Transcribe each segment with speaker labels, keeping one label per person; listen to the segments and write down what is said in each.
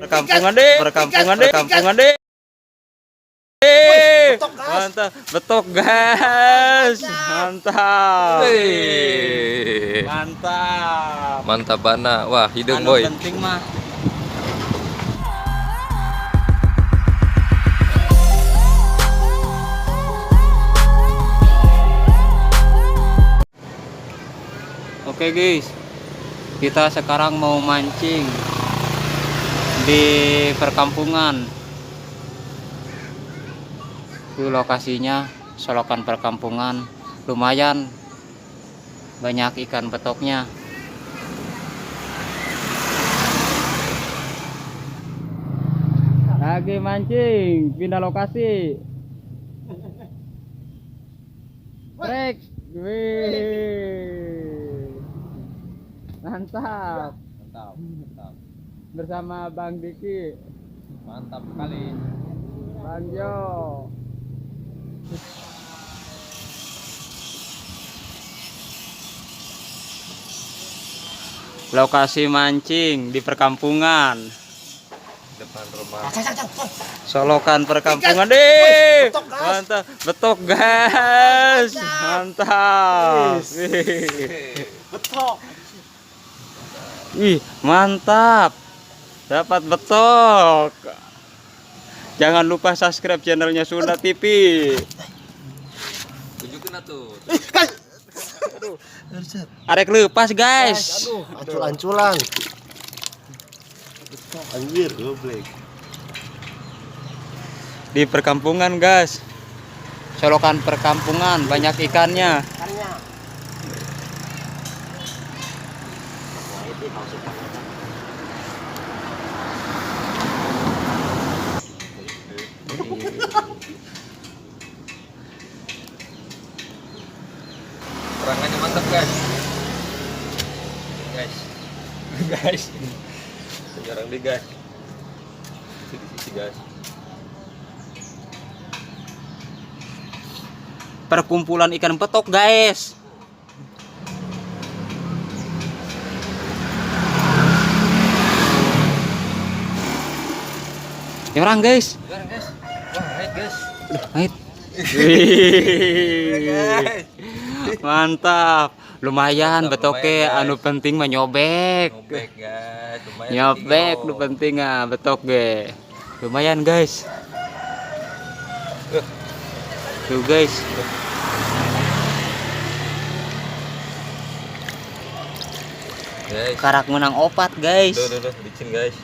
Speaker 1: Perkampungan deh, perkampungan deh, perkampungan deh. Mantap, betok guys, mantap, mantap,
Speaker 2: Mantap bana, wah hidung
Speaker 1: anu
Speaker 2: boy.
Speaker 1: penting mah. Oke guys, kita sekarang mau mancing di perkampungan. Itu lokasinya solokan perkampungan, lumayan banyak ikan betoknya. Lagi mancing, pindah lokasi. Break. Wih. Mantap.
Speaker 2: Mantap, mantap,
Speaker 1: Bersama Bang Diki,
Speaker 2: mantap sekali.
Speaker 1: Bang Jo. Lokasi mancing di perkampungan.
Speaker 2: Depan rumah.
Speaker 1: Solokan perkampungan deh. Mantap, betok guys. Mantap.
Speaker 3: Betok.
Speaker 1: Wih, mantap. Dapat betok. Jangan lupa subscribe channelnya Sunda TV.
Speaker 2: Tunjukin atuh.
Speaker 1: Arek lepas guys.
Speaker 3: Aduh, ancul-anculan. Anjir, goblek.
Speaker 1: Di perkampungan guys. Solokan perkampungan, banyak ikannya.
Speaker 2: Serangannya mantap guys. Guys. Jarang di guys. Di sisi guys.
Speaker 1: Perkumpulan ikan betok guys. Ini orang guys.
Speaker 2: Jarang guys. Wah, right guys.
Speaker 1: Ait. Mantap. Lumayan betoke, anu penting mah nyobek.
Speaker 2: Nyobek guys. Lumayan
Speaker 1: Nyobek
Speaker 2: penting,
Speaker 1: lu penting betok ge. Lumayan guys. Tuh guys.
Speaker 2: guys.
Speaker 1: Karak menang opat guys.
Speaker 2: Duh, licin guys.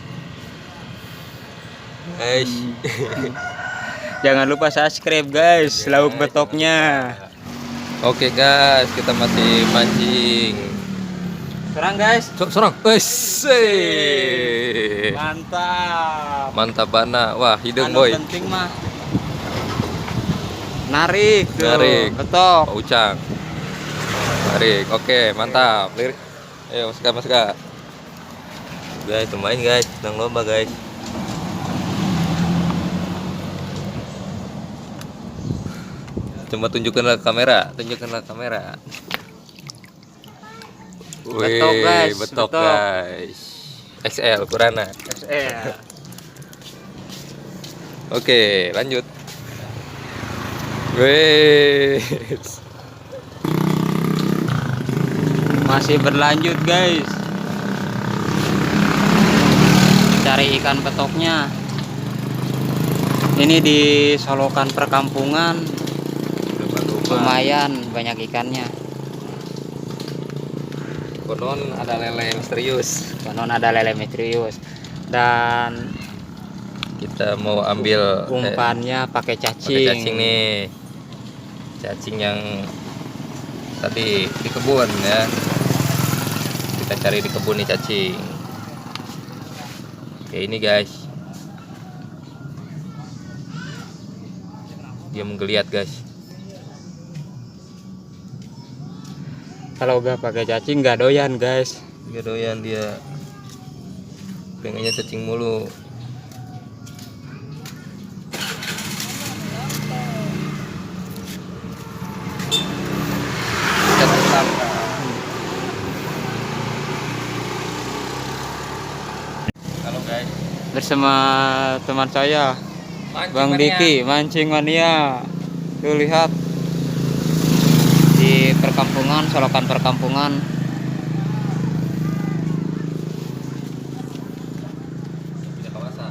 Speaker 2: Guys.
Speaker 1: Jangan lupa subscribe guys, lauk betoknya.
Speaker 2: Oke guys, kita masih mancing.
Speaker 1: Serang guys.
Speaker 2: Serang.
Speaker 1: Mantap.
Speaker 2: Mantap bana. Wah, hidung
Speaker 1: Anu
Speaker 2: boy.
Speaker 1: penting mah. Narik tuh.
Speaker 2: Narik.
Speaker 1: Betok.
Speaker 2: Pak Ucang. Tarik. Oke, mantap. Lirik. Ayo, masuk. Guys, main guys, sedang lomba guys. Coba tunjukkanlah kamera,
Speaker 1: Betok, guys.
Speaker 2: betok
Speaker 1: Betok.
Speaker 2: guys. XL ukurannya.
Speaker 1: XL.
Speaker 2: Oke, lanjut. Wih.
Speaker 1: Masih berlanjut guys. Cari ikan betoknya. Ini di solokan perkampungan. Lumayan banyak ikannya.
Speaker 2: Konon ada lele misterius.
Speaker 1: Dan
Speaker 2: Kita mau ambil
Speaker 1: umpannya pakai
Speaker 2: pakai
Speaker 1: cacing.
Speaker 2: cacing nih. Cacing yang tadi di kebun ya. Kita cari di kebun nih cacing. Oke, ini guys. Dia menggeliat guys.
Speaker 1: Kalau gak pakai cacing gak doyan guys.
Speaker 2: Dia doyan, dia pengennya cacing mulu. Ikan tetangga.
Speaker 1: bersama teman saya Bang
Speaker 2: Mania.
Speaker 1: Diki mancing mania. Tuh lihat di perkampungan, selokan perkampungan.
Speaker 2: Punya kawasan.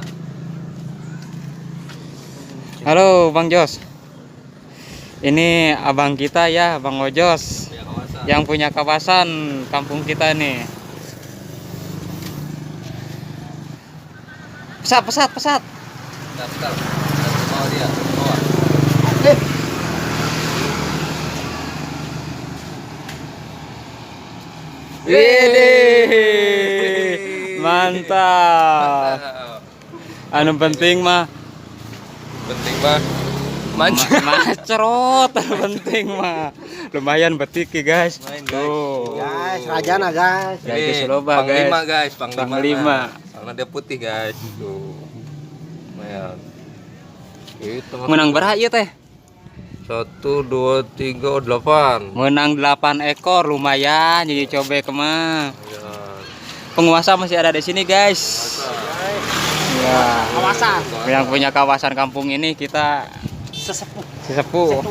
Speaker 1: Halo Bang Jos. Ini abang kita ya, Bang Ojos,
Speaker 2: Punya kawasan.
Speaker 1: yang punya kawasan kampung kita nih. Pesat.
Speaker 2: Bentar. Bawa dia. Bawa.
Speaker 1: Widih, mantap. Anu penting mah
Speaker 2: Penting mah mancing.
Speaker 1: Macrot penting mah. Lumayan betik ya guys.
Speaker 2: Main, guys.
Speaker 1: Tuh.
Speaker 3: Guys, rajana guys.
Speaker 1: Guys, loba guys.
Speaker 2: Panglima guys,
Speaker 1: Panglima.
Speaker 2: Karena dia putih guys. Tuh. Lumayan. Itu
Speaker 1: Menang berapa ya teh?
Speaker 2: 1, 2, 3, 8.
Speaker 1: Menang 8 ekor, lumayan. Jadi coba kemah.
Speaker 2: Ya.
Speaker 1: Penguasa masih ada di sini guys. Ya.
Speaker 3: Kawasan.
Speaker 1: Yang punya kawasan kampung ini kita sesepuh.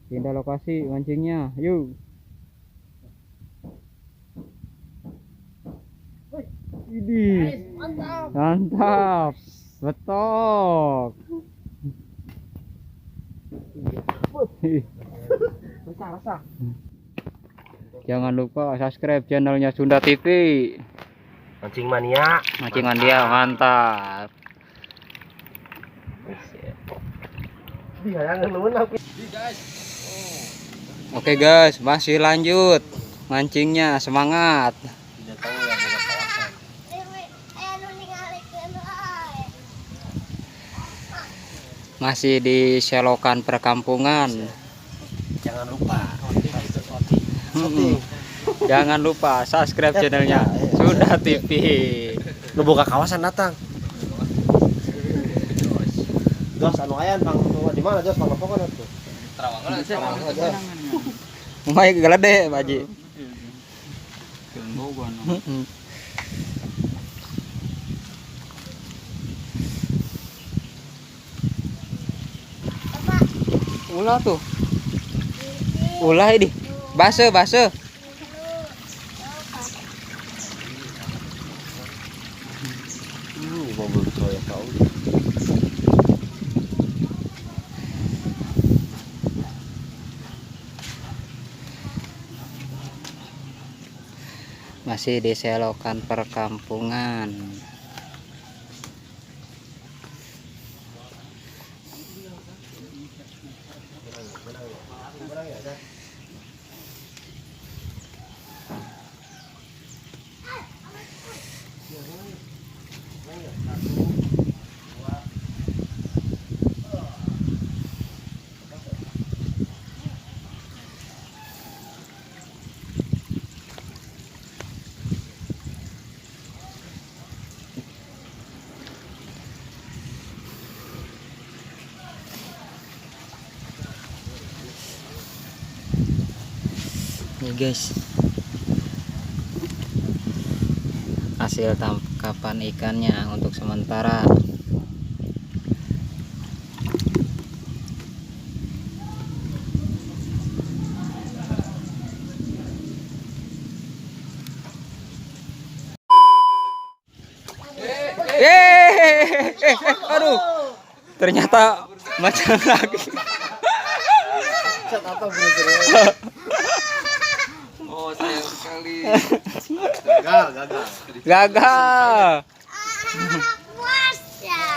Speaker 1: Pindah lokasi mancingnya, yuk. Ini mantap, betok. Jangan lupa subscribe channelnya Sunda TV.
Speaker 3: Mancing mania.
Speaker 1: Mancingan dia mantap.
Speaker 3: Dia yang menang.
Speaker 1: Oke guys, masih lanjut mancingnya, semangat. Masih di selokan perkampungan.
Speaker 3: Jangan lupa.
Speaker 1: Jangan lupa subscribe channelnya Sunda TV.
Speaker 3: Ngebuka kawasan datang. Jos anu ayan Bang di mana Jos Bang pokoknya tuh.
Speaker 2: Terawangan.
Speaker 1: Mai gelede baji. Ulah tuh. Ulah ini. Base.
Speaker 3: Mobil saya tahu.
Speaker 1: Masih di selokan perkampungan. Nih guys, hasil tangkapan ikannya untuk sementara. Aduh, ternyata macam lagi.
Speaker 3: Cet atau bener.
Speaker 2: Oh, sayang sekali.
Speaker 3: Gagal.
Speaker 1: Gagal.
Speaker 4: Puas ya.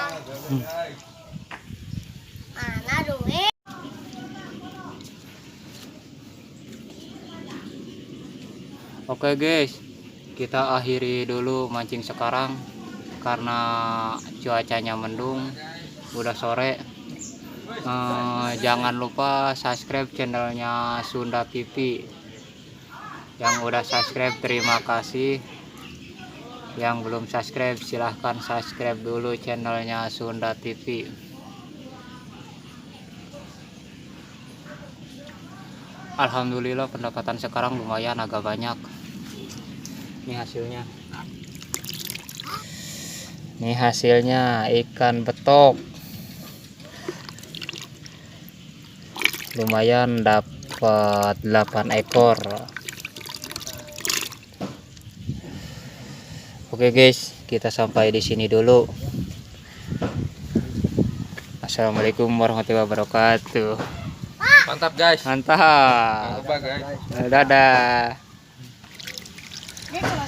Speaker 4: Mana duit?
Speaker 1: Oke guys, kita akhiri dulu mancing sekarang karena cuacanya mendung, udah sore. Jangan lupa subscribe channelnya Sunda TV. Yang udah subscribe terima kasih. Yang belum subscribe silahkan subscribe dulu channelnya Sunda TV. Alhamdulillah pendapatan sekarang lumayan agak banyak. Ini hasilnya. Ini hasilnya ikan betok. Lumayan dapat 8 ekor. Oke guys, kita sampai di sini dulu. Assalamualaikum warahmatullahi wabarakatuh.
Speaker 2: Mantap guys.
Speaker 1: Mantap.
Speaker 2: Jangan lupa guys.
Speaker 1: Dadah.
Speaker 4: Dia kalau